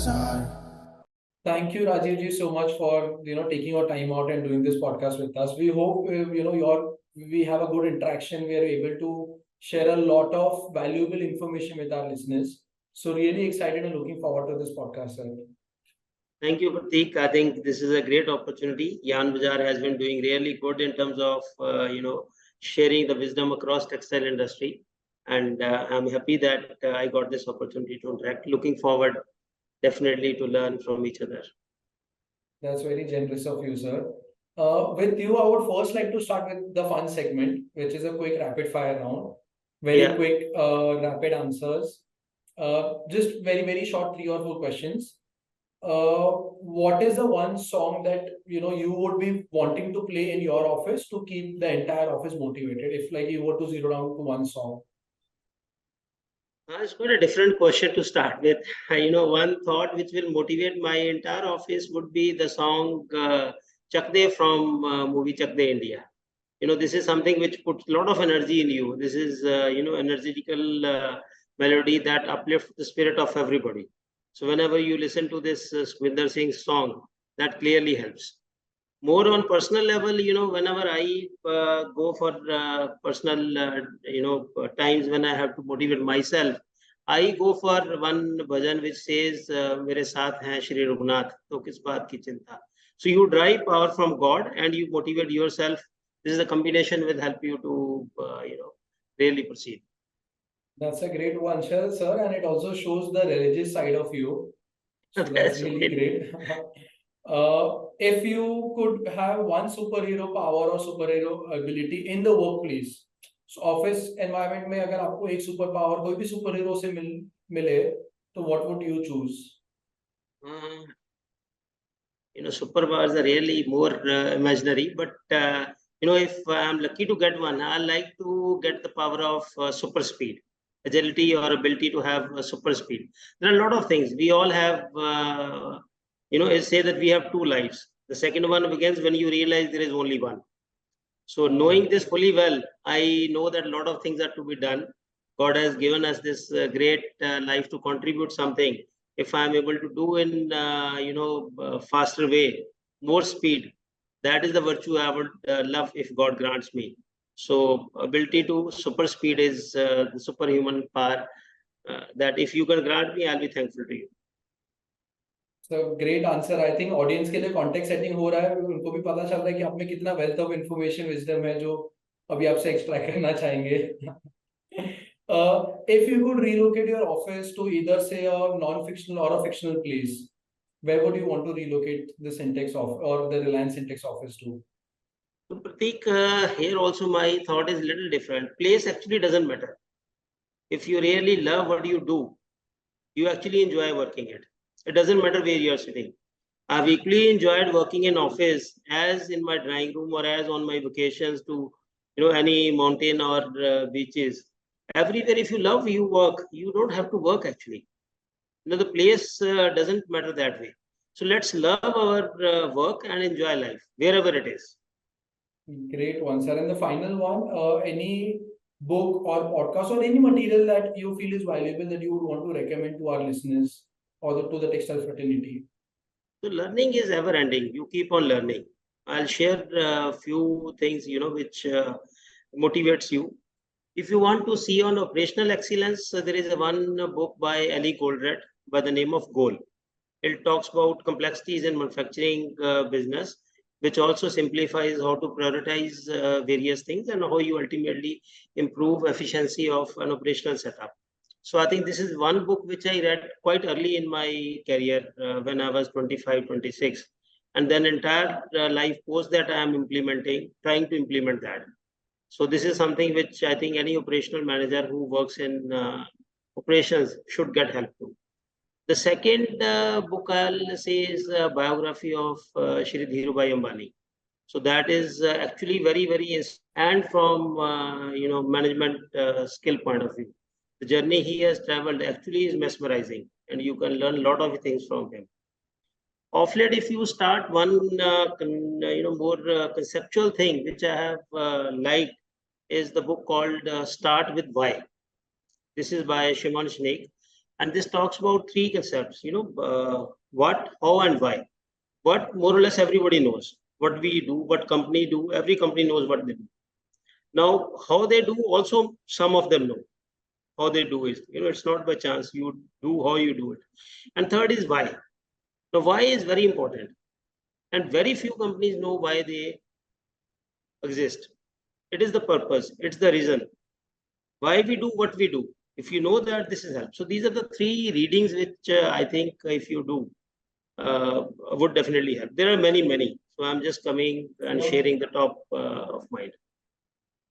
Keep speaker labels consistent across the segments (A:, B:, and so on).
A: BAZAAR.
B: Thank you, Rajeev ji, so much for taking your time out and doing this podcast with us. We hope we have a good interaction. We are able to share a lot of valuable information with our listeners. So really excited and looking forward to this podcast, sir.
C: Thank you, Pratik. I think this is a great opportunity. BAZAAR has been doing really good in terms of sharing the wisdom across textile industry, and I'm happy that I got this opportunity to interact. Looking forward definitely to learn from each other.
B: That's very generous of you, sir. With you, I would first like to start with the fun segment, which is a quick rapid fire round. Very quick, rapid answers. Just very short, 3 or 4 questions. What is the one song that you would be wanting to play in your office to keep the entire office motivated? If like you were to zero down to one song.
C: It's quite a different question to start with. One thought which will motivate my entire office would be the song Chak De from movie Chak De India. This is something which puts a lot of energy in you. This is, energetical melody that uplifts the spirit of everybody. So whenever you listen to this Swinder Singh song, that clearly helps. More on personal level, whenever I go for personal, times when I have to motivate myself, I go for one bhajan which says, "Mere saath hai Shri Raghunath, to kis baat ki chinta." So you derive power from God and you motivate yourself. This is a combination will help you to, really proceed.
B: That's a great one, sir, and it also shows the religious side of you. So that's really great. If you could have one superhero power or superhero ability in the workplace, so office environment में अगर आपको एक super power कोई भी superhero से मिले, तो what would you choose?
C: Superpowers are really more imaginary, but if I'm lucky to get one, I like to get the power of super speed, agility, or ability to have super speed. There are a lot of things. We all have, say that we have 2 lives. The second one begins when you realize there is only one. So knowing this fully well, I know that a lot of things are to be done. God has given us this great life to contribute something. If I'm able to do in, faster way, more speed, that is the virtue I would love if God grants me. So ability to super speed is the superhuman power that if you can grant me, I'll be thankful to you.
B: So great answer. I think audience के लिए context setting हो रहा है, उनको भी पता चल रहा है कि आप में कितना wealth of information wisdom है जो अभी आपसे extract करना चाहेंगे. If you could relocate your office to either say a non-fictional or a fictional place, where would you want to relocate the Sintex or the Reliance Sintex office to?
C: So Pratik, here also my thought is a little different. Place actually doesn't matter. If you really love what you do, you actually enjoy working it. It doesn't matter where you are sitting. I've equally enjoyed working in office as in my drawing room or as on my vacations to, any mountain or beaches. Everywhere, if you love, you work. You don't have to work actually. The place doesn't matter that way. So let's love our work and enjoy life wherever it is.
B: Great one, sir. And the final one, any book or podcast or any material that you feel is valuable that you would want to recommend to our listeners or to the textile fraternity?
C: So learning is ever ending. You keep on learning. I'll share a few things, which motivates you. If you want to see on operational excellence, there is one book by Ali Goldratt by the name of Goal. It talks about complexities in manufacturing business, which also simplifies how to prioritize various things and how you ultimately improve efficiency of an operational setup. So I think this is one book which I read quite early in my career when I was 25, 26. And then entire life post that I am trying to implement that. So this is something which I think any operational manager who works in operations should get help to. The second book I'll say is a biography of Shri Dhirubhai Ambani. So that is actually very and from management skill point of view. The journey he has traveled actually is mesmerizing, and you can learn a lot of things from him. Of late, if you start one more conceptual thing which I have liked is the book called Start with Why. This is by Shimon Schneek. And this talks about three concepts, what, how, and why. What more or less everybody knows. What we do, what company do, every company knows what they do. Now, how they do, also some of them know. How they do is, it's not by chance. You do how you do it. And third is why. The why is very important. And very few companies know why they exist. It is the purpose. It's the reason why we do what we do. If you know that, this is help. So these are the three readings which I think if you do would definitely help. There are many. So I'm just coming and sharing the top of mine.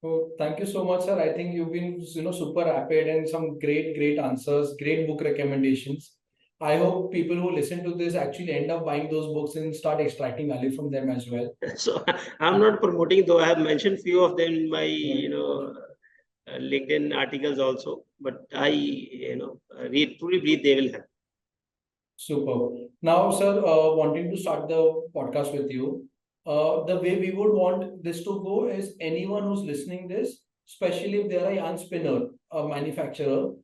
B: So thank you so much, sir. I think you've been, super rapid and some great answers, great book recommendations. I hope people who listen to this actually end up buying those books and start extracting value from them as well.
C: So I'm not promoting, though I have mentioned few of them in my, LinkedIn articles also, but I, truly believe they will help.
B: Super. Now, sir, wanting to start the podcast with you, the way we would want this to go is anyone who's listening this, especially if they're a yarn spinner, a manufacturer,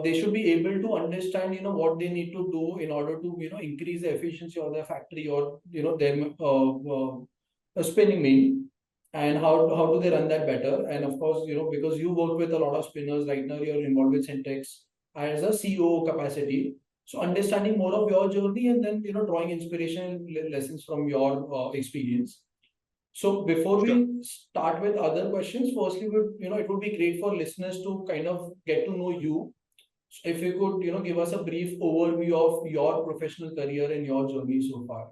B: they should be able to understand, what they need to do in order to, increase the efficiency of their factory or, their spinning mill, and how do they run that better. And of course, because you work with a lot of spinners right now, you're involved with Sintex as a COO capacity. So understanding more of your journey and then, drawing inspiration lessons from your experience. So before we start with other questions, firstly, it would be great for listeners to kind of get to know you. So if you could, give us a brief overview of your professional career and your journey so far.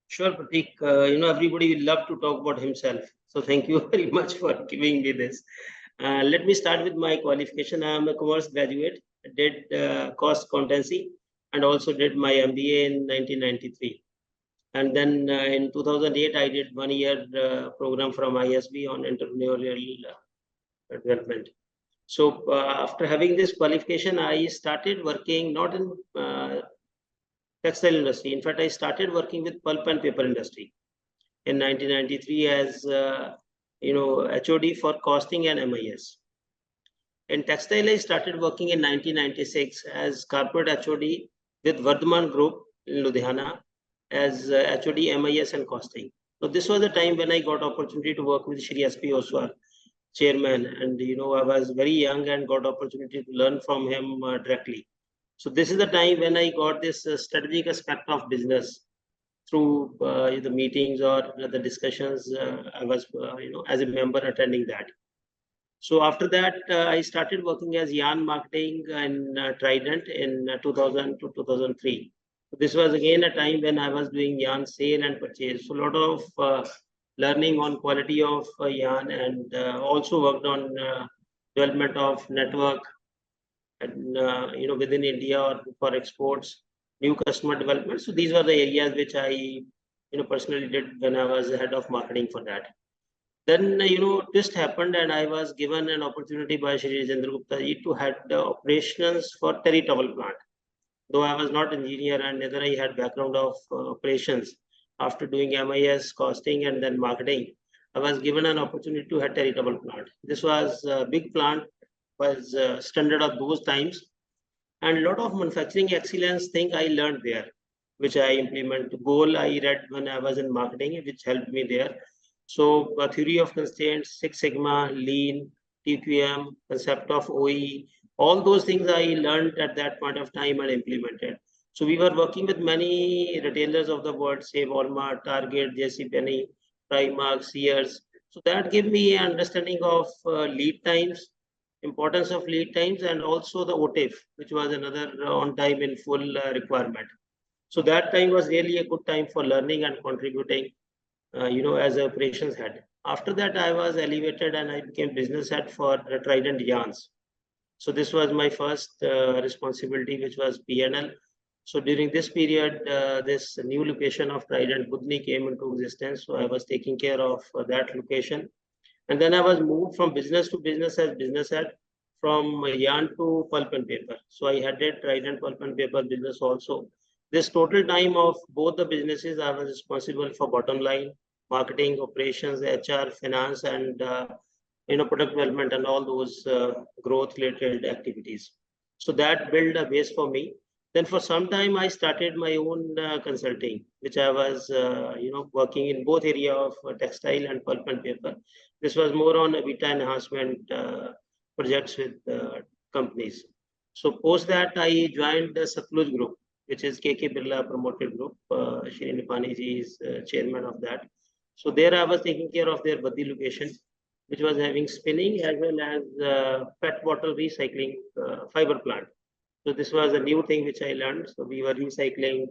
C: Sure, Pratik. Everybody will love to talk about himself. So thank you very much for giving me this. Let me start with my qualification. I am a commerce graduate, did cost accountancy, and also did my MBA in 1993. And then in 2008, I did 1 year program from ISB on entrepreneurial development. So after having this qualification, I started working not in textile industry. In fact, I started working with pulp and paper industry in 1993 as HOD for costing and MIS. In textile, I started working in 1996 as corporate HOD with Vardhaman Group in Ludhiana as HOD, MIS and costing. So this was the time when I got opportunity to work with Shri SP Oswal, chairman, and I was very young and got opportunity to learn from him directly. So this is the time when I got this strategic aspect of business through the meetings or the discussions. I was, as a member attending that. So after that, I started working as yarn marketing and Trident in 2000 to 2003. So this was again a time when I was doing yarn sale and purchase. So a lot of learning on quality of yarn and also worked on development of network and within India or for exports, new customer development. So these were the areas which I personally did when I was head of marketing for that. Then twist happened and I was given an opportunity by Shri Rajeev Gupta to head the operations for Terry Towel plant. Though I was not an engineer and neither I had background of operations, after doing MIS, costing and then marketing, I was given an opportunity to head Terry Towel plant. This was a big plant, was standard of those times, and a lot of manufacturing excellence thing I learned there, which I implement. Goal I read when I was in marketing, which helped me there. So theory of constraints, Six Sigma, lean, TQM, concept of OE, all those things I learned at that point of time and implemented. So we were working with many retailers of the world, say Walmart, Target, JCPenney, Primark, Sears. So that gave me an understanding of lead times, importance of lead times, and also the OTIF, which was another on time in full requirement. So that time was really a good time for learning and contributing, as a operations head. After that, I was elevated and I became business head for Trident Yarns. So this was my first responsibility, which was PNL. So during this period, this new location of Trident Budni came into existence. So I was taking care of that location. And then I was moved from business to business as business head, from yarn to pulp and paper. So I headed Trident pulp and paper business also. This total time of both the businesses, I was responsible for bottom line, marketing, operations, HR, finance, and product development and all those growth related activities. So that built a base for me. Then for some time, I started my own consulting, which I was, working in both area of textile and pulp and paper. This was more on EBITDA enhancement projects with companies. So post that, I joined the Satluj Group, which is KK Birla promoted group. Shri Nipani ji is chairman of that. So there I was taking care of their Baddi location, which was having spinning as well as PET bottle recycling fiber plant. So this was a new thing which I learned. So we were recycling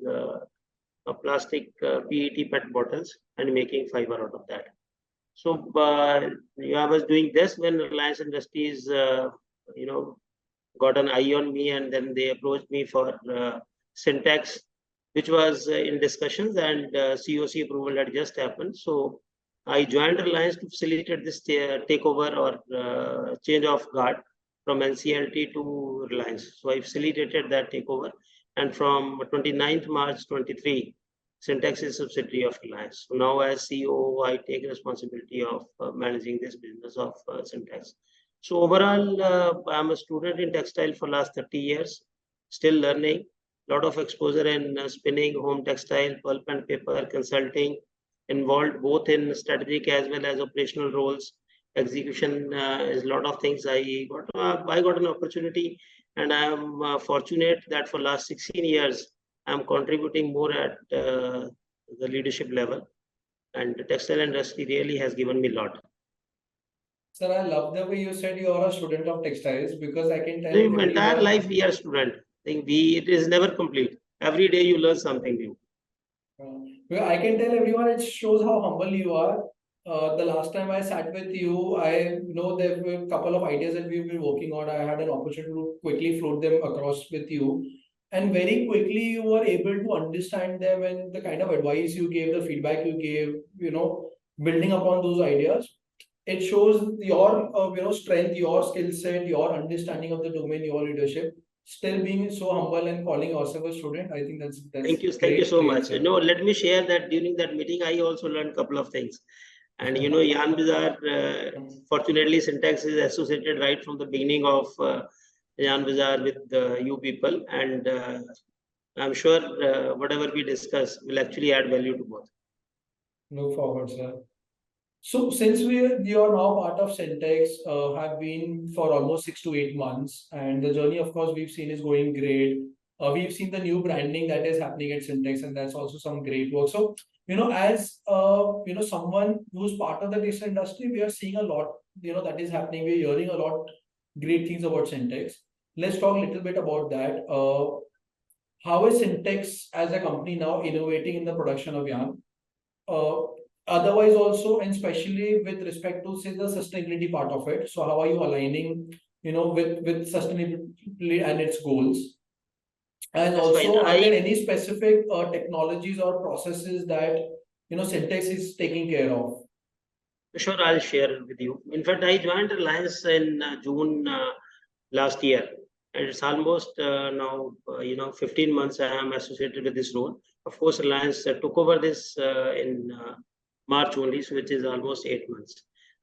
C: plastic PET PET bottles and making fiber out of that. So I was doing this when Reliance Industries, got an eye on me, and then they approached me for Sintex, which was in discussions, and COC approval had just happened. So I joined Reliance to facilitate this takeover or change of guard from NCLT to Reliance. So I facilitated that takeover. And from 29th March 23, Sintex is a subsidiary of Reliance. So now as COO, I take responsibility of managing this business of Sintex. So overall, I'm a student in textile for last 30 years, still learning, lot of exposure in spinning, home textile, pulp and paper, consulting, involved both in strategic as well as operational roles. Execution is a lot of things. I got an opportunity, and I am fortunate that for last 16 years, I'm contributing more at the leadership level, and the textile industry really has given me a lot.
B: Sir, I love the way you said you are a student of textiles, because I can tell
C: in entire life we are student. It is never complete. Every day you learn something new.
B: Well, I can tell everyone, it shows how humble you are. The last time I sat with you, I know there were a couple of ideas that we've been working on. I had an opportunity to quickly float them across with you. And very quickly you were able to understand them, and the kind of advice you gave, the feedback you gave, building upon those ideas. It shows your strength, your skill set, your understanding of the domain, your leadership. Still being so humble and calling yourself a student, I think that's
C: thank you
B: great,
C: so
B: great,
C: much.
B: sir.
C: Let me share that during that meeting, I also learned a couple of things. And Yarn BAZAAR, fortunately, Sintex is associated right from the beginning of Yarn BAZAAR with you people, and I'm sure whatever we discuss will actually add value to both.
B: Look forward, sir. So since you are now part of Sintex, have been for almost 6 to 8 months, and the journey, of course, we've seen is going great. We've seen the new branding that is happening at Sintex, and that's also some great work. So, as someone who's part of the textile industry, we are seeing a lot, that is happening. We're hearing a lot great things about Sintex. Let's talk a little bit about that. How is Sintex as a company now innovating in the production of yarn? Otherwise also, and especially with respect to, say, the sustainability part of it. So how are you aligning, with sustainability and its goals? And
C: That's
B: also,
C: fine.
B: are there any specific technologies or processes that, Sintex is taking care of?
C: Sure, I'll share with you. In fact, I joined Reliance in June last year, and it's almost now 15 months I am associated with this role. Of course, Reliance took over this in March only, so which is almost 8 months.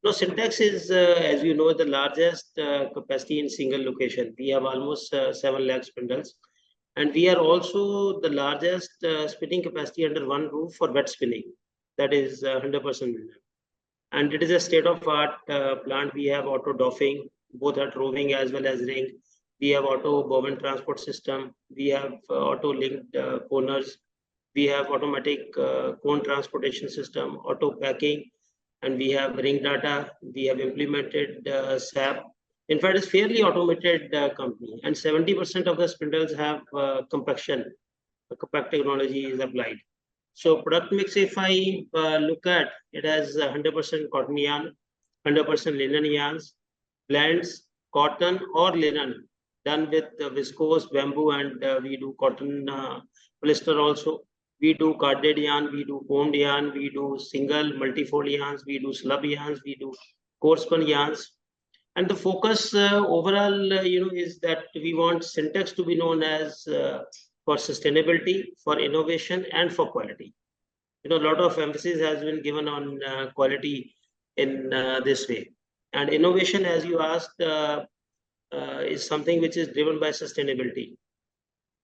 C: Now, Sintex is, as you know, the largest capacity in single location. We have almost 7 lakh spindles, and we are also the largest spinning capacity under one roof for wet spinning. That is 100% linen. And it is a state-of-art plant. We have auto doffing, both at roving as well as ring. We have auto bobbin transport system. We have auto linked corners. We have automatic cone transportation system, auto packing, and we have ring data. We have implemented SAP. In fact, it's fairly automated company, and 70% of the spindles have compaction. Compact technology is applied. So product mix, if I look at, it has 100% cotton yarn, 100% linen yarns, blends, cotton or linen, done with viscose, bamboo, and we do cotton polyester also. We do carded yarn, we do combed yarn, we do single, multifold yarns, we do slub yarns, we do coarse spun yarns. And the focus overall, is that we want Sintex to be known as for sustainability, for innovation, and for quality. A lot of emphasis has been given on quality in this way. And innovation, as you asked, is something which is driven by sustainability,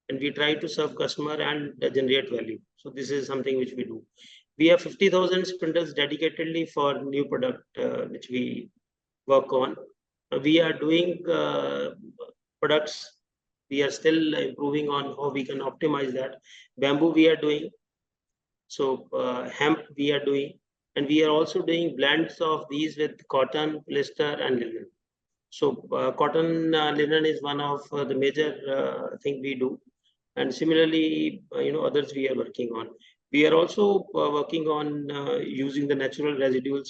C: and we try to serve customer and generate value. So this is something which we do. We have 50,000 spindles dedicatedly for new product which we work on. We are doing products. We are still improving on how we can optimize that. Bamboo we are doing. So hemp we are doing, and we are also doing blends of these with cotton, polyester, and linen. So cotton linen is one of the major thing we do, and similarly, others we are working on. We are also working on using the natural residuals,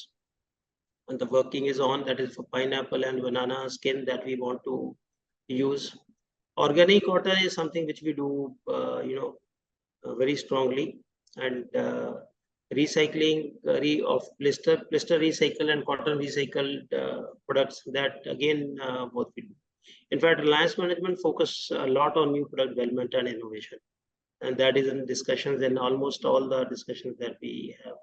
C: and the working is on, that is for pineapple and banana skin that we want to use. Organic cotton is something which we do, very strongly, and recycling of blister recycle and cotton recycled products, that again both we do. In fact, Reliance management focus a lot on new product development and innovation, and that is in discussions in almost all the discussions that we have.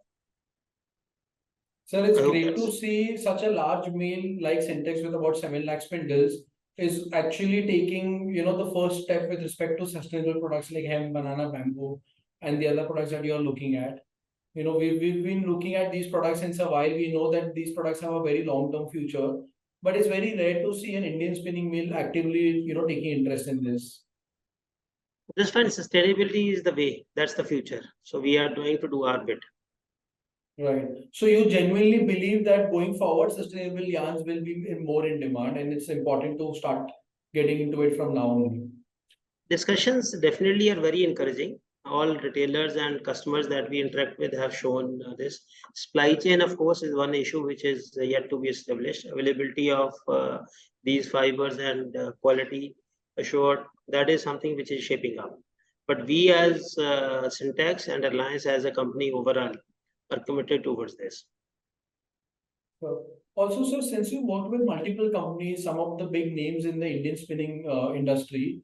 B: Sir, it's great to see such a large mill like Sintex with about 7 lakh spindles is actually taking, the first step with respect to sustainable products like hemp, banana, bamboo, and the other products that you are looking at. We've been looking at these products since a while. We know that these products have a very long-term future, but it's very rare to see an Indian spinning mill actively, taking interest in this.
C: Just find sustainability is the way. That's the future. So we are trying to do our bit.
B: Right. So you genuinely believe that going forward, sustainable yarns will be more in demand, and it's important to start getting into it from now on.
C: Discussions definitely are very encouraging. All retailers and customers that we interact with have shown this. Supply chain, of course, is one issue which is yet to be established. Availability of these fibers and quality assured, that is something which is shaping up. But we as Sintex and Reliance as a company overall are committed towards this.
B: Also, sir, since you work with multiple companies, some of the big names in the Indian spinning industry,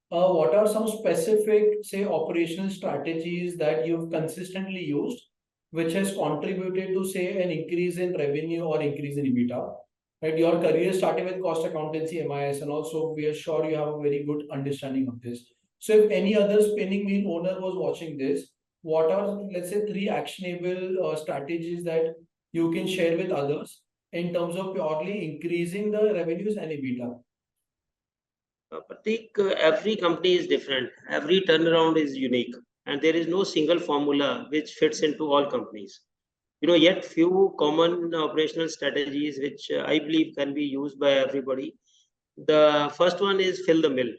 B: what are some specific, say, operational strategies that you've consistently used, which has contributed to, say, an increase in revenue or increase in EBITDA? Right, your career started with cost accountancy, MIS, and also we are sure you have a very good understanding of this. So, if any other spinning mill owner was watching this, what are, let's say, 3 actionable strategies that you can share with others in terms of purely increasing the revenues and EBITDA?
C: Pratik, every company is different. Every turnaround is unique, and there is no single formula which fits into all companies. Yet few common operational strategies which I believe can be used by everybody. The first one is fill the mill.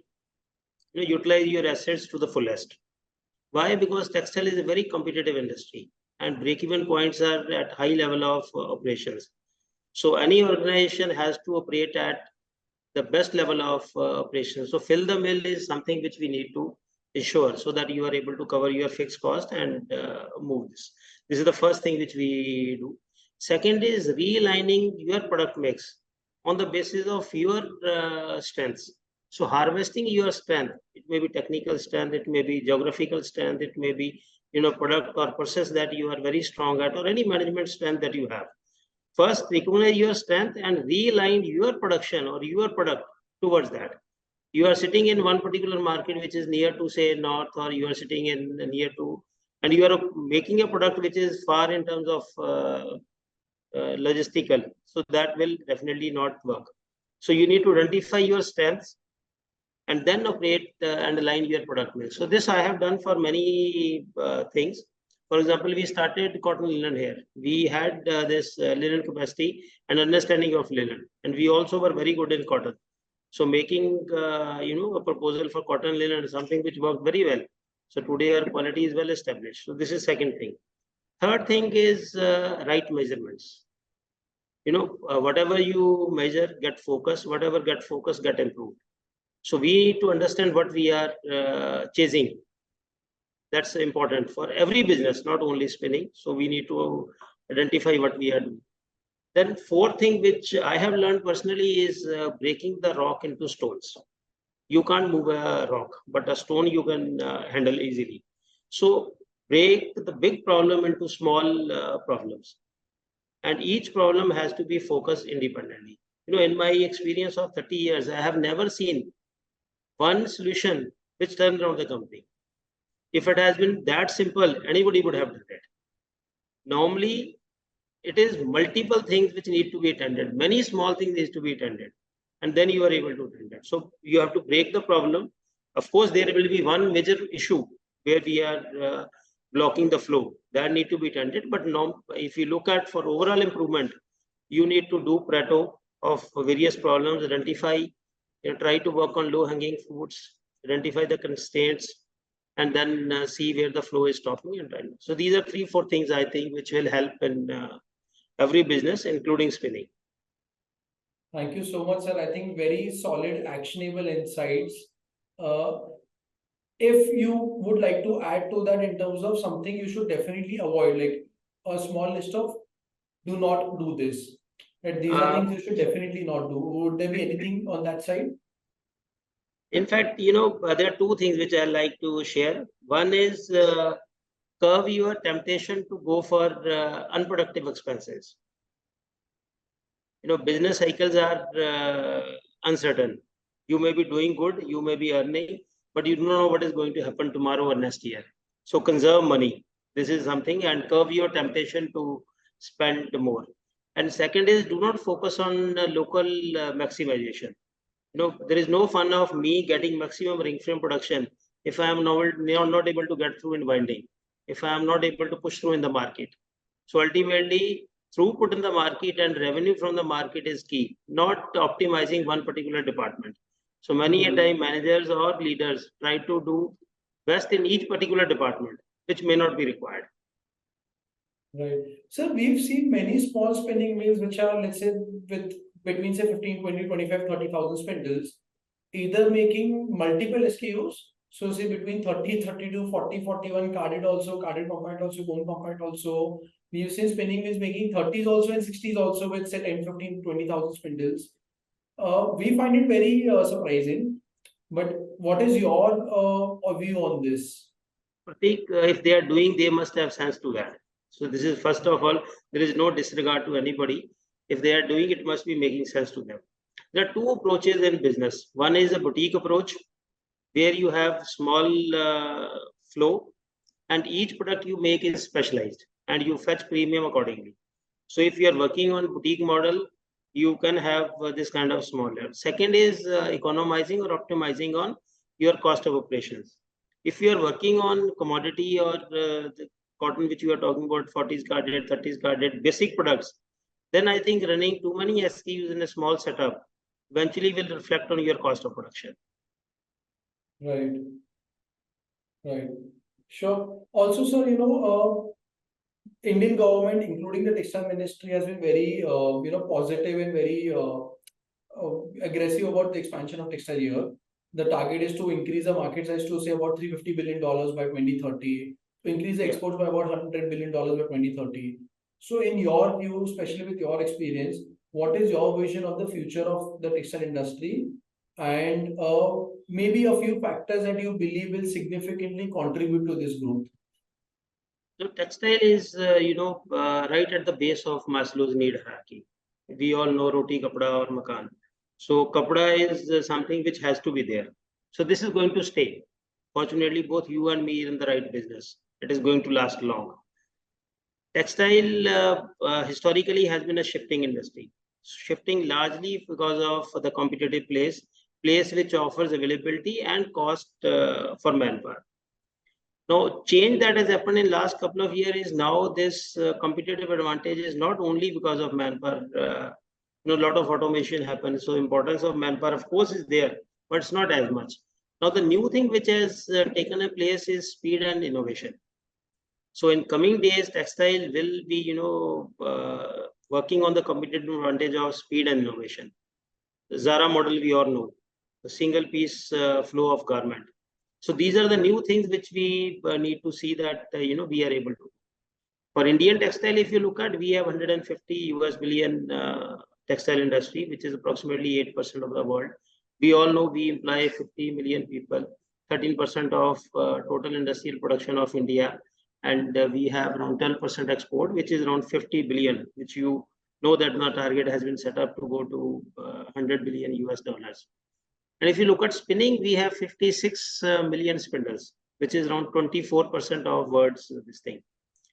C: Utilize your assets to the fullest. Why? Because textile is a very competitive industry, and break-even points are at high level of operations. So any organization has to operate at the best level of operations. So fill the mill is something which we need to ensure, so that you are able to cover your fixed cost and move this. This is the first thing which we do. Second is realigning your product mix on the basis of your strengths. So harvesting your strength, it may be technical strength, it may be geographical strength, it may be product or process that you are very strong at, or any management strength that you have. First, recognize your strength and realign your production or your product towards that. You are sitting in one particular market which is near to, say, north, or you are sitting in near to, and you are making a product which is far in terms of logistical. So that will definitely not work. So you need to identify your strengths and then operate and align your product mix. So this I have done for many things. For example, we started cotton linen here. We had this linen capacity and understanding of linen, and we also were very good in cotton. So making a proposal for cotton linen is something which worked very well. So today our quality is well established. So this is second thing. Third thing is right measurements. Whatever you measure, get focus. Whatever get focus, get improved. So we need to understand what we are chasing. That's important for every business, not only spinning. So we need to identify what we are doing. Then fourth thing which I have learned personally is breaking the rock into stones. You can't move a rock, but a stone you can handle easily. So break the big problem into small problems. And each problem has to be focused independently. In my experience of 30 years, I have never seen one solution which turned around the company. If it has been that simple, anybody would have done it. Normally, it is multiple things which need to be attended. Many small things need to be attended. And then you are able to attend it. So you have to break the problem. Of course, there will be one major issue where we are blocking the flow. That need to be attended. But if you look at for overall improvement, you need to do Pareto of various problems, identify, try to work on low-hanging fruits, identify the constraints, and then see where the flow is stopping and trying. So these are 3-4 things I think which will help in every business, including spinning.
B: Thank you so much, sir. I think very solid, actionable insights. If you would like to add to that in terms of something you should definitely avoid, like a small list of do not do this. Right? These are things you should definitely not do. Would there be anything on that side?
C: In fact, there are 2 things which I like to share. One is curb your temptation to go for unproductive expenses. Business cycles are uncertain. You may be doing good, you may be earning, but you don't know what is going to happen tomorrow or next year. So conserve money. This is something, and curb your temptation to spend more. And second is do not focus on local maximization. There is no fun of me getting maximum ring frame production if I am not able to get through in winding, if I am not able to push through in the market. So ultimately, throughput in the market and revenue from the market is key, not optimizing one particular department. So many a time managers or leaders try to do best in each particular department, which may not be required.
B: Right. So we've seen many small spinning mills which are, let's say, with between say 15, 20, 25, 30,000 spindles, either making multiple SKUs. So say between 30, 32, 40, 41 carded also, carded compact also, bone compact also. We've seen spinning mills making 30s also and 60s also with say 10, 15, 20,000 spindles. We find it very surprising. But what is your view on this?
C: I think if they are doing, they must have sense to that. So this is first of all, there is no disregard to anybody. If they are doing, it must be making sense to them. There are 2 approaches in business. One is a boutique approach, where you have small flow, and each product you make is specialized, and you fetch premium accordingly. So if you are working on boutique model, you can have this kind of smaller. Second is economizing or optimizing on your cost of operations. If you are working on commodity or the cotton which you are talking about, 40s carded, 30s carded, basic products, then I think running too many SKUs in a small setup eventually will reflect on your cost of production.
B: Right. Right. Sure. Also, sir, Indian government, including the textile ministry, has been very, positive and very aggressive about the expansion of textile here. The target is to increase the market size to say about $350 billion by 2030, to increase the exports by about $100 billion by 2030. So in your view, especially with your experience, what is your vision of the future of the textile industry? And maybe a few factors that you believe will significantly contribute to this growth.
C: So textile is, right at the base of Maslow's need hierarchy. We all know roti, kapda or makan. So kapda is something which has to be there. So this is going to stay. Fortunately, both you and me are in the right business. It is going to last long. Textile historically has been a shifting industry. Shifting largely because of the competitive place which offers availability and cost for manpower. Now, change that has happened in last couple of years is now this competitive advantage is not only because of manpower. A lot of automation happens, so importance of manpower, of course, is there, but it's not as much. Now, the new thing which has taken a place is speed and innovation. So, in coming days, textile will be, working on the competitive advantage of speed and innovation. The Zara model we all know, the single piece flow of garment. So these are the new things which we need to see that, we are able to. For Indian textile, if you look at, we have 150 US billion textile industry, which is approximately 8% of the world. We all know we employ 50 million people, 13% of total industrial production of India. And we have around 10% export, which is around 50 billion, which you know that our target has been set up to go to $100 billion US. And if you look at spinning, we have 56 million spindles, which is around 24% of words, this thing,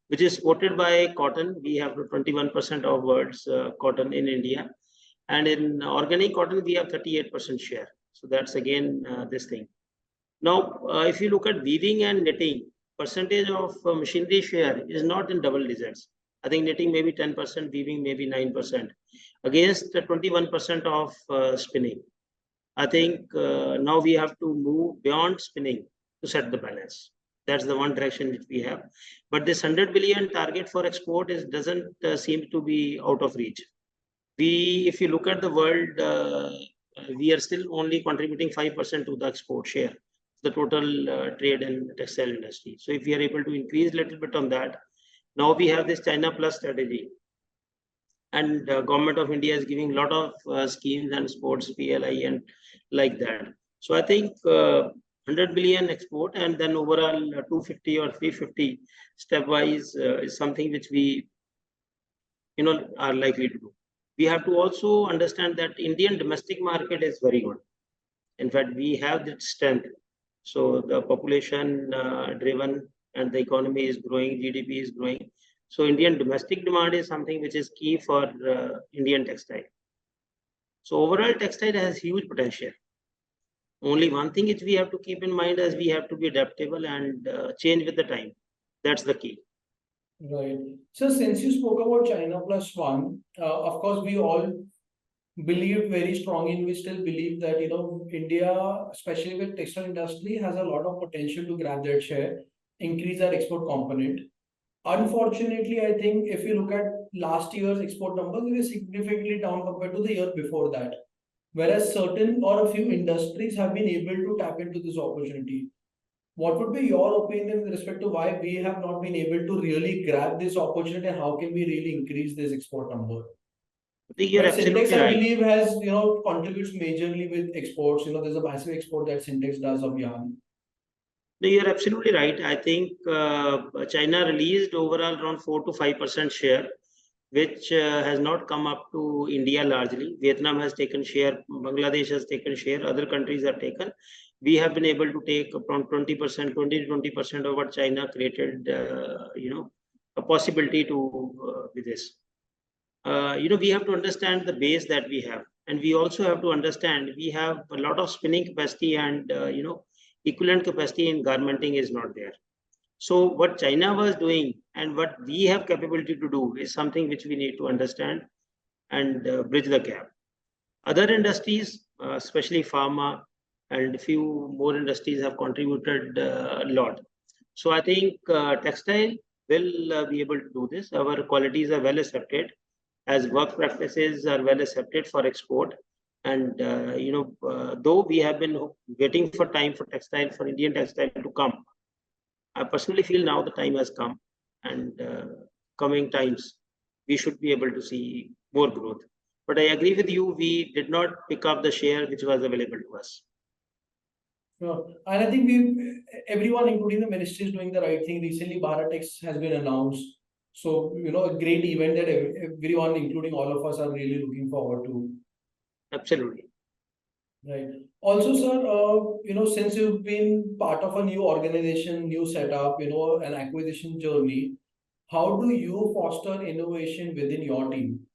C: which is quoted by cotton. We have 21% of words cotton in India. And in organic cotton, we have 38% share. So that's again this thing. Now, if you look at weaving and knitting, percentage of machinery share is not in double digits. I think knitting maybe 10%, weaving maybe 9%, against 21% of spinning. I think now we have to move beyond spinning to set the balance. That's the one direction which we have. But this 100 billion target for export doesn't seem to be out of reach. If you look at the world, we are still only contributing 5% to the export share, the total trade and textile industry. So if we are able to increase a little bit on that, now we have this China Plus strategy. And government of India is giving a lot of schemes and sports PLI and like that. So I think 100 billion export and then overall 250 or 350 stepwise is something which we are likely to do. We have to also understand that Indian domestic market is very good. In fact, we have that strength. So the population driven and the economy is growing, GDP is growing. So Indian domestic demand is something which is key for Indian textile. So overall textile has huge potential. Only one thing which we have to keep in mind is we have to be adaptable and change with the time. That's the key.
B: Right. So since you spoke about China Plus One, of course, we all believed very strongly, and we still believe that, India, especially with textile industry, has a lot of potential to grab that share, increase our export component. Unfortunately, I think if you look at last year's export numbers, they were significantly down compared to the year before that. Whereas certain or a few industries have been able to tap into this opportunity. What would be your opinion with respect to why we have not been able to really grab this opportunity, and how can we really increase this export number?
C: You're absolutely
B: Sintex,
C: right.
B: I believe, has contributes majorly with exports. There's a massive export that Sintex does of yarn.
C: No, you're absolutely right. I think China released overall around 4 to 5% share, which has not come up to India largely. Vietnam has taken share, Bangladesh has taken share, other countries have taken. We have been able to take around 20%, 20 to 20% of what China created, a possibility to with this. We have to understand the base that we have. And we also have to understand we have a lot of spinning capacity and, equivalent capacity in garmenting is not there. So what China was doing and what we have capability to do is something which we need to understand and bridge the gap. Other industries, especially pharma and a few more industries, have contributed a lot. So I think textile will be able to do this. Our qualities are well accepted, as work practices are well accepted for export. And, though we have been waiting for time for textile, for Indian textile to come, I personally feel now the time has come, and coming times, we should be able to see more growth. But I agree with you, we did not pick up the share which was available to us.
B: Sure. And I think everyone, including the ministry, is doing the right thing. Recently, BharatX has been announced. So, a great event that everyone, including all of us, are really looking forward to.
C: Absolutely.
B: Right. Also, sir, since you've been part of a new organization, new setup, an acquisition journey, how do you foster innovation within your team?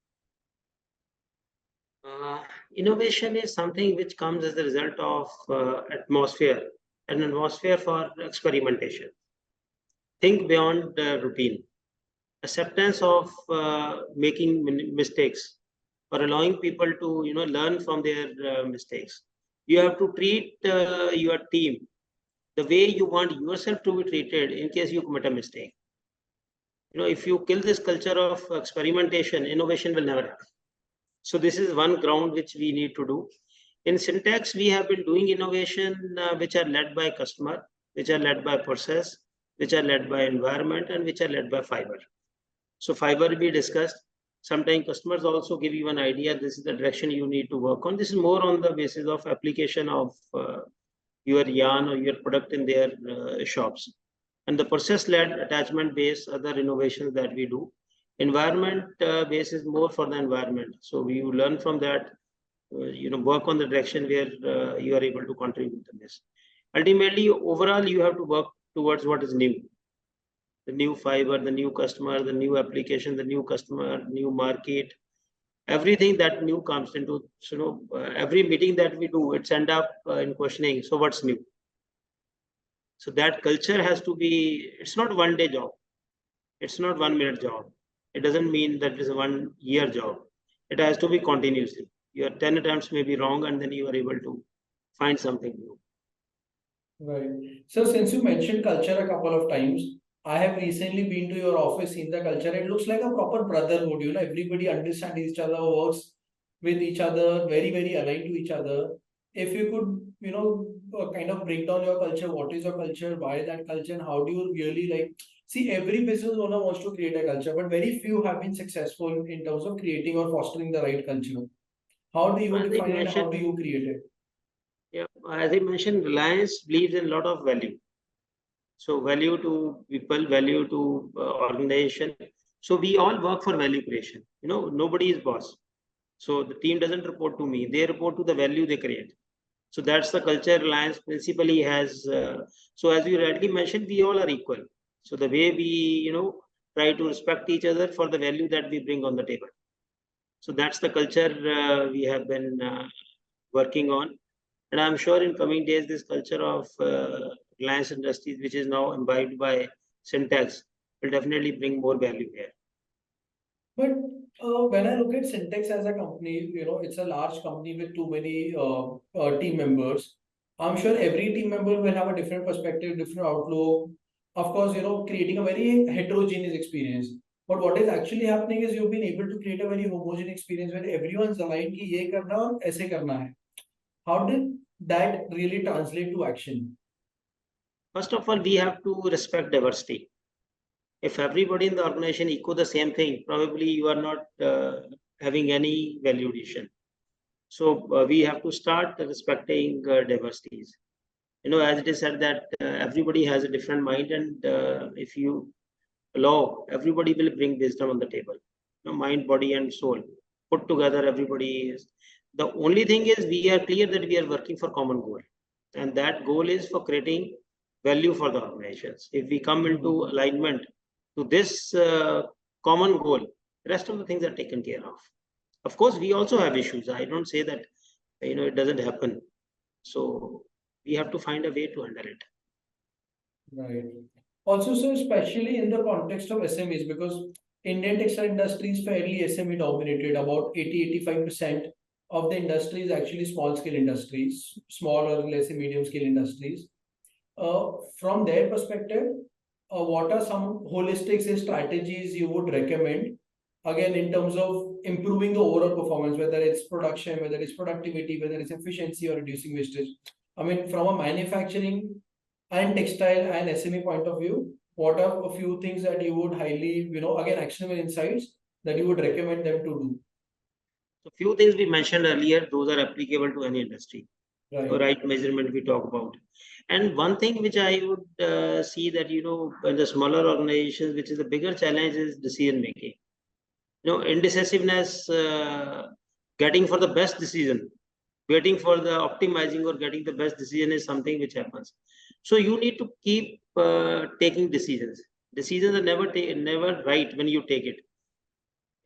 C: Innovation is something which comes as a result of an atmosphere for experimentation. Think beyond the routine. Acceptance of making mistakes, or allowing people to learn from their mistakes. You have to treat your team the way you want yourself to be treated in case you commit a mistake. If you kill this culture of experimentation, innovation will never happen. So this is one ground which we need to do. In Sintex, we have been doing innovation which are led by customer, which are led by process, which are led by environment, and which are led by fiber. So fiber we discussed. Sometimes customers also give you an idea, this is the direction you need to work on. This is more on the basis of application of your yarn or your product in their shops. And the process-led attachment-based other innovations that we do. Environment base is more for the environment. So you learn from that, work on the direction where you are able to contribute to this. Ultimately, overall, you have to work towards what is new. The new fiber, the new customer, the new application, the new customer, new market, everything that new comes into. So, every meeting that we do, it's end up in questioning. So what's new? So that culture has to be, it's not 1 day job. It's not 1 minute job. It doesn't mean that it's a 1 year job. It has to be continuously. Your 10 attempts may be wrong and then you are able to find something new.
B: Right. So since you mentioned culture a couple of times, I have recently been to your office, seen the culture. It looks like a proper brotherhood. Everybody understands each other, works with each other, very, very aligned to each other. If you could, kind of break down your culture, what is your culture, why that culture, and how do you really like see every business owner wants to create a culture, but very few have been successful in terms of creating or fostering the right culture. How do you define it? How do you create it?
C: Yeah, as I mentioned, Reliance believes in a lot of value. So value to people, value to organization. So we all work for value creation. Nobody is boss. So the team doesn't report to me; they report to the value they create. So that's the culture Reliance principally has. So as you rightly mentioned, we all are equal. So the way we, try to respect each other for the value that we bring on the table. So that's the culture we have been working on. And I'm sure in coming days, this culture of Reliance Industries, which is now imbibed by Sintex, will definitely bring more value here.
B: But when I look at Sintex as a company, it's a large company with too many team members. I'm sure every team member will have a different perspective, different outlook. Of course, creating a very heterogeneous experience. But what is actually happening is you've been able to create a very homogeneous experience where everyone's aligned कि ये करना और ऐसे करना है. How did that really translate to action?
C: First of all, we have to respect diversity. If everybody in the organization echo the same thing, probably you are not having any value addition. So we have to start respecting diversities. As it is said that everybody has a different mind, and if you allow, everybody will bring wisdom on the table. Mind, body, and soul put together. Everybody is. The only thing is we are clear that we are working for common goal, and that goal is for creating value for the organizations. If we come into alignment to this common goal, the rest of the things are taken care of. Of course, we also have issues. I don't say that it doesn't happen. So we have to find a way to handle it.
B: Right. Also, so especially in the context of SMEs, because Indian textile industry is fairly SME dominated. About 80-85% of the industry is actually small scale industries, small or less medium scale industries. From their perspective, what are some holistic strategies you would recommend? Again, in terms of improving the overall performance, whether it's production, whether it's productivity, whether it's efficiency or reducing wastage. I mean, from a manufacturing and textile and SME point of view, what are a few things that you would highly, again, actionable insights that you would recommend them to do?
C: So few things we mentioned earlier, those are applicable to any industry.
B: Right.
C: So right measurement we talk about. And one thing which I would see that, in the smaller organizations, which is the bigger challenge is decision making. Indecisiveness, getting for the best decision, waiting for the optimizing or getting the best decision is something which happens. So you need to keep taking decisions. Decisions are never right when you take it.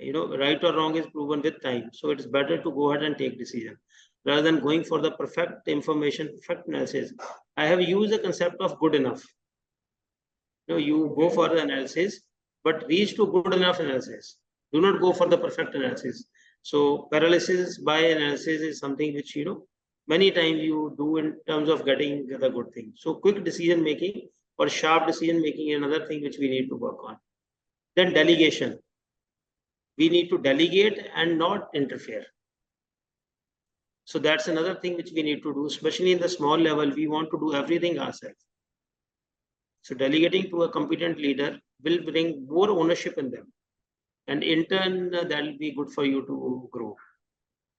C: Right or wrong is proven with time. So it's better to go ahead and take decision rather than going for the perfect information, perfect analysis. I have used the concept of good enough. You go for the analysis, but reach to good enough analysis. Do not go for the perfect analysis. So paralysis by analysis is something which, many times you do in terms of getting the good thing. So quick decision making or sharp decision making is another thing which we need to work on. Then delegation. We need to delegate and not interfere. So that's another thing which we need to do, especially in the small level. We want to do everything ourselves. So delegating to a competent leader will bring more ownership in them. And in turn, that will be good for you to grow.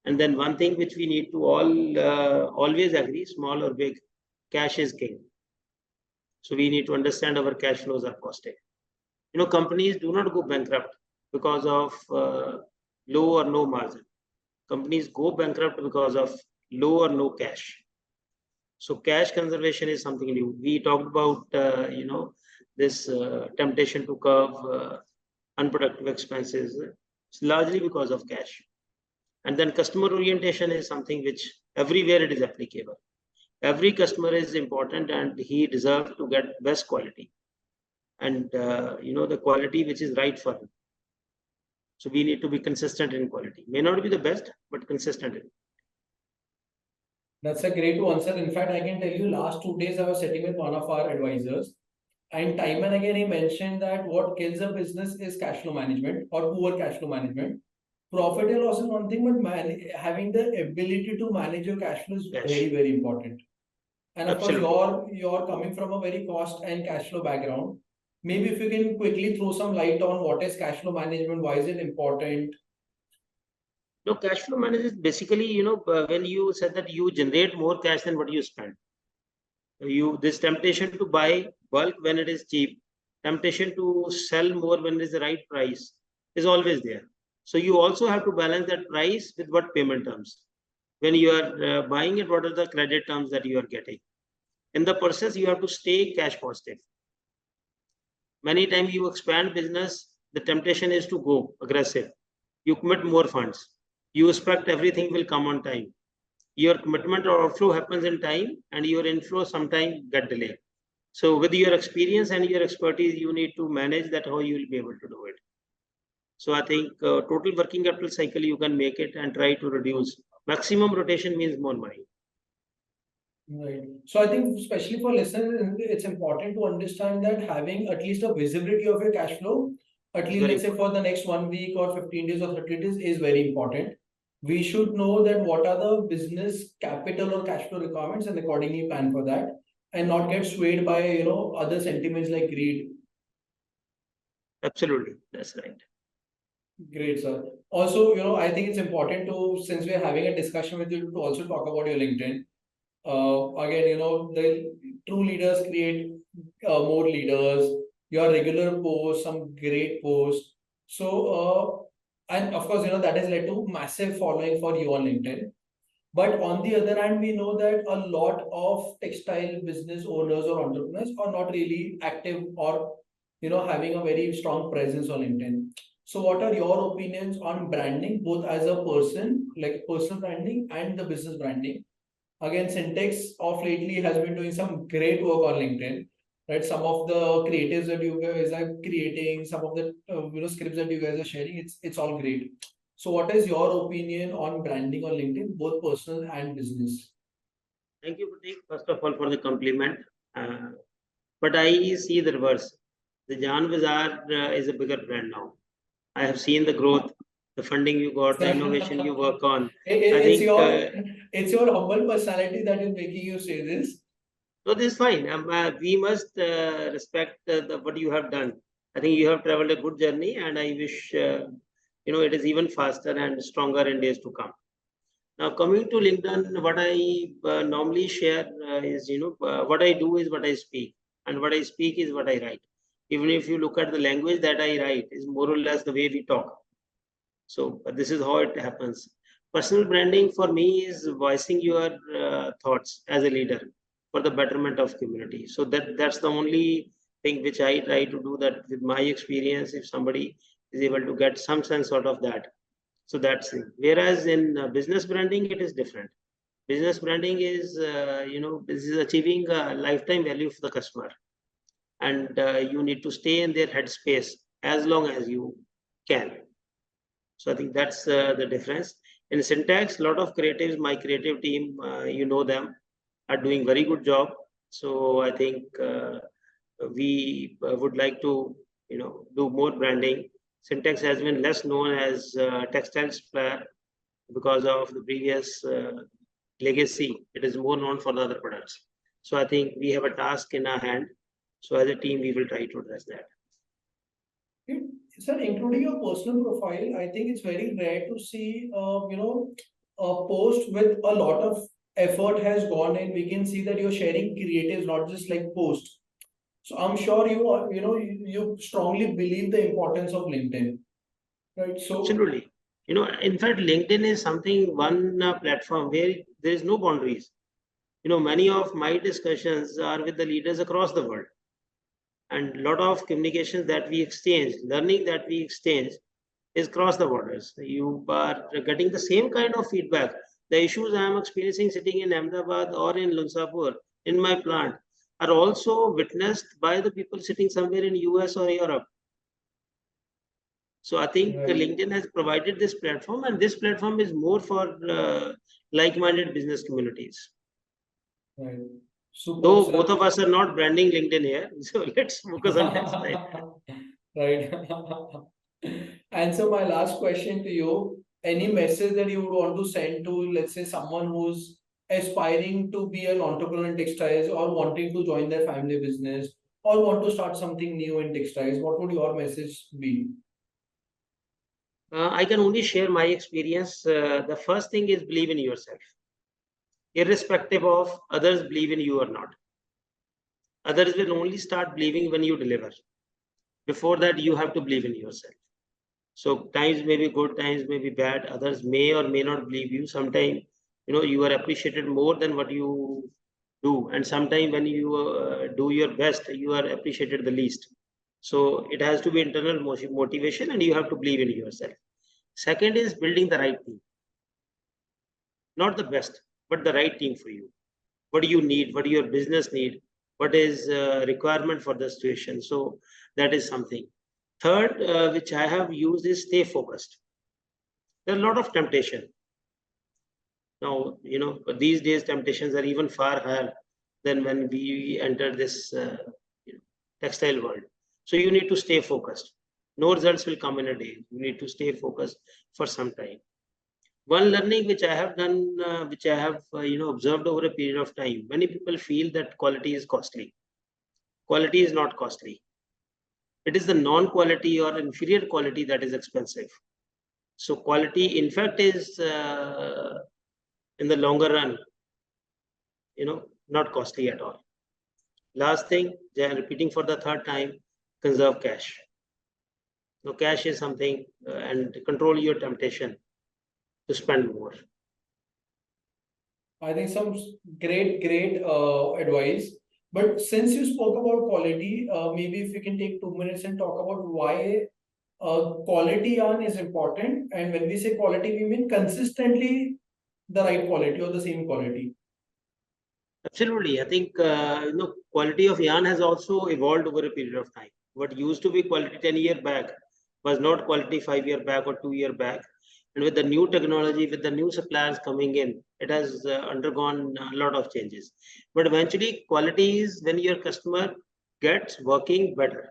C: And then one thing which we need to all always agree, small or big, cash is king. So we need to understand our cash flows are positive. Companies do not go bankrupt. because of low or no margin. Companies go bankrupt because of low or no cash. So cash conservation is something new. We talked about, this temptation to curb unproductive expenses. It's largely because of cash. And then customer orientation is something which everywhere it is applicable. Every customer is important and he deserves to get best quality. And, the quality which is right for him. So we need to be consistent in quality. May not be the best, but consistent in.
B: That's a great answer. In fact, I can tell you last 2 days I was sitting with one of our advisors, and time and again he mentioned that what kills a business is cash flow management or poor cash flow management. Profit and loss is one thing, but having the ability to manage your cash flow is very, very important. And of course, you're coming from a very cost and cash flow background. Maybe if you can quickly throw some light on what is cash flow management, why is it important?
C: No, cash flow management basically, when you said that you generate more cash than what you spend. This temptation to buy bulk when it is cheap, temptation to sell more when it is the right price is always there. So you also have to balance that price with what payment terms. When you are buying it, what are the credit terms that you are getting? In the process, you have to stay cash positive. Many times you expand business, the temptation is to go aggressive. You commit more funds. You expect everything will come on time. Your commitment or outflow happens in time and your inflow sometimes get delayed. So with your experience and your expertise, you need to manage that, how you will be able to do it. So I think total working capital cycle, you can make it and try to reduce. Maximum rotation means more money.
B: Right. So I think especially for listeners, it's important to understand that having at least a visibility of your cash flow, at least let's say for the next 1 week or 15 days or 30 days is very important. We should know that what are the business capital or cash flow requirements and accordingly plan for that and not get swayed by, other sentiments like greed.
C: Absolutely. That's right.
B: Great, sir. Also, I think it's important to, since we're having a discussion with you, to also talk about your LinkedIn. Again, the true leaders create more leaders. Your regular posts, some great posts. So, and of course, that has led to massive following for you on LinkedIn. But on the other hand, we know that a lot of textile business owners or entrepreneurs are not really active or, having a very strong presence on LinkedIn. So what are your opinions on branding, both as a person, like personal branding and the business branding? Again, Sintex of lately has been doing some great work on LinkedIn, right? Some of the creatives that you guys are creating, some of the scripts that you guys are sharing, it's all great. So, what is your opinion on branding on LinkedIn, both personal and business?
C: Thank you, Pratik, first of all, for the compliment. But I see the reverse. The BAZAAR is a bigger brand now. I have seen the growth, the funding you got, the innovation you work on.
B: It's your humble personality that is making you say this.
C: So this is fine. We must respect what you have done. I think you have traveled a good journey, and I wish it is even faster and stronger in days to come. Now, coming to LinkedIn, what I normally share is, what I do is what I speak, and what I speak is what I write. Even if you look at the language that I write, is more or less the way we talk. So this is how it happens. Personal branding for me is voicing your thoughts as a leader for the betterment of community. So that's the only thing which I try to do, that with my experience, if somebody is able to get some sense out of that. So that's it. Whereas in business branding, it is different. Business branding is, this is achieving a lifetime value for the customer. And you need to stay in their headspace as long as you can. So I think that's the difference. In Sintex, a lot of creatives, my creative team, them, are doing very good job. So I think we would like to, do more branding. Sintex has been less known as textile supplier because of the previous legacy. It is more known for the other products. So I think we have a task in our hand. So as a team, we will try to address that.
B: Sir, including your personal profile, I think it's very rare to see, a post with a lot of effort has gone in. We can see that you're sharing creatives, not just like posts. So I'm sure you strongly believe the importance of LinkedIn. Right. So
C: absolutely. In fact, LinkedIn is one platform where there is no boundaries. Many of my discussions are with the leaders across the world, and a lot of communications that we exchange, learning that we exchange is across the borders. You are getting the same kind of feedback. The issues I am experiencing sitting in Ahmedabad or in Lunsapur in my plant are also witnessed by the people sitting somewhere in US or Europe. So I think
B: right,
C: LinkedIn has provided this platform, and this platform is more for like-minded business communities.
B: right. Superb,
C: Though both
B: sir.
C: of us are not branding LinkedIn here, so let's focus on textile.
B: Right. And so my last question to you, any message that you would want to send to, let's say, someone who's aspiring to be an entrepreneur in textiles or wanting to join their family business or want to start something new in textiles, what would your message be?
C: I can only share my experience. The first thing is believe in yourself, irrespective of others believe in you or not. Others will only start believing when you deliver. Before that, you have to believe in yourself. So times may be good, times may be bad. Others may or may not believe you. Sometimes, you are appreciated more than what you do, and sometimes when you do your best, you are appreciated the least. So it has to be internal motivation, and you have to believe in yourself. Second is building the right team, not the best, but the right team for you. What do you need? What do your business need? What is requirement for the situation? So that is something. Third, which I have used is stay focused. There are a lot of temptation. Now, these days temptations are even far higher than when we entered this textile world. So you need to stay focused. No results will come in a day. You need to stay focused for some time. One learning which I have done, which I have observed over a period of time, many people feel that quality is costly. Quality is not costly. It is the non-quality or inferior quality that is expensive. So quality, in fact, is in the longer run, not costly at all. Last thing, repeating for the third time, conserve cash. Now, cash is something, and control your temptation to spend more.
B: I think some great advice. But since you spoke about quality, maybe if we can take 2 minutes and talk about why quality yarn is important. And when we say quality, we mean consistently the right quality or the same quality.
C: Absolutely. I think, quality of yarn has also evolved over a period of time. What used to be quality 10 years back was not quality 5 years back or 2 years back. And with the new technology, with the new suppliers coming in, it has undergone a lot of changes. But eventually, quality is when your customer gets working better.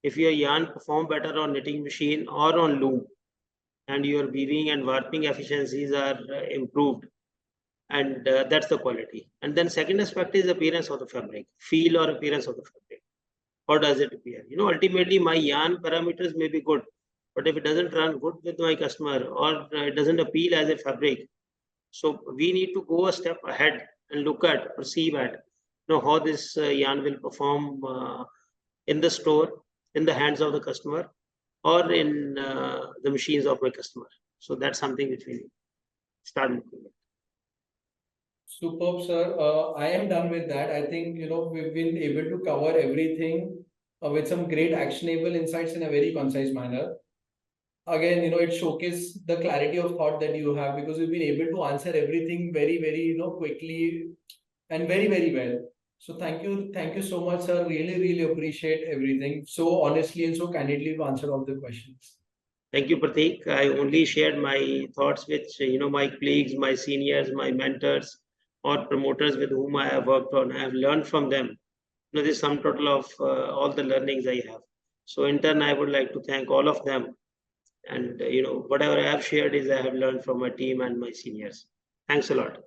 C: If your yarn perform better on knitting machine or on loom, and your weaving and warping efficiencies are improved, and that's the quality. And then second aspect is appearance of the fabric, feel or appearance of the fabric. How does it appear? Ultimately my yarn parameters may be good, but if it doesn't run good with my customer or it doesn't appeal as a fabric, so we need to go a step ahead and look at, perceive at, how this yarn will perform in the store, in the hands of the customer, or in the machines of my customer. So that's something which we start looking at.
B: Superb, sir. I am done with that. I think, we've been able to cover everything with some great actionable insights in a very concise manner. Again, it showcases the clarity of thought that you have because you've been able to answer everything very, very, quickly and very, very well. So thank you so much, sir. Really, really appreciate everything. So honestly and so candidly you answered all the questions.
C: Thank you, Prateek. I only shared my thoughts with my colleagues, my seniors, my mentors, or promoters with whom I have worked on. I have learned from them. This is sum total of all the learnings I have. So in turn, I would like to thank all of them. And whatever I have shared is I have learned from my team and my seniors. Thanks a lot.